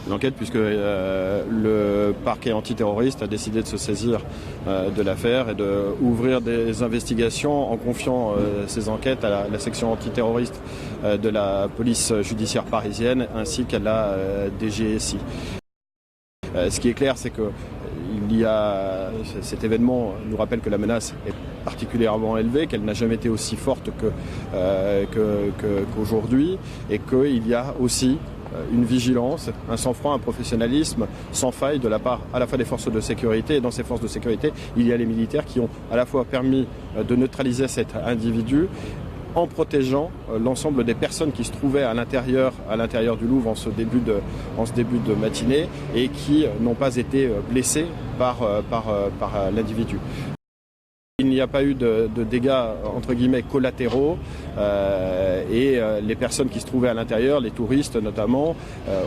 l'enquête puisque le parquet antiterroriste a décidé de se saisir de l'affaire et d'ouvrir des investigations en confiant ces enquêtes à la section antiterroriste de la police judiciaire parisienne ainsi qu'à la DGSI. Ce qui est clair, c'est que cet événement nous rappelle que la menace est particulièrement élevée, qu'elle n'a jamais été aussi forte qu'aujourd'hui et qu'il y a aussi une vigilance, un sang-froid, un professionnalisme sans faille de la part à la fois des forces de sécurité et dans ces forces de sécurité, il y a les militaires qui ont à la fois permis de neutraliser cet individu en protégeant l'ensemble des personnes qui se trouvaient à l'intérieur du Louvre en ce début de matinée et qui n'ont pas été blessés par l'individu. Il n'y a pas eu de dégâts entre guillemets collatéraux et les personnes qui se trouvaient à l'intérieur, les touristes notamment,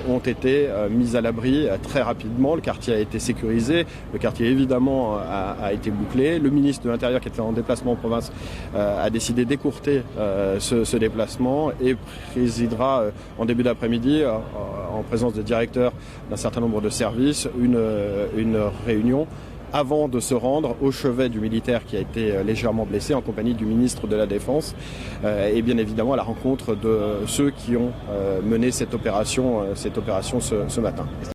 ont été mises à l'abri très rapidement. Le quartier a été sécurisé, le quartier évidemment a été bouclé. Le ministre de l'Intérieur qui était en déplacement en province a décidé d'écourter ce déplacement et présidera en début d'après-midi en présence de directeurs d'un certain nombre de services une réunion avant de se rendre au chevet du militaire qui a été légèrement blessé en compagnie du ministre de la Défense et bien évidemment à la rencontre de ceux qui ont mené cette opération ce matin.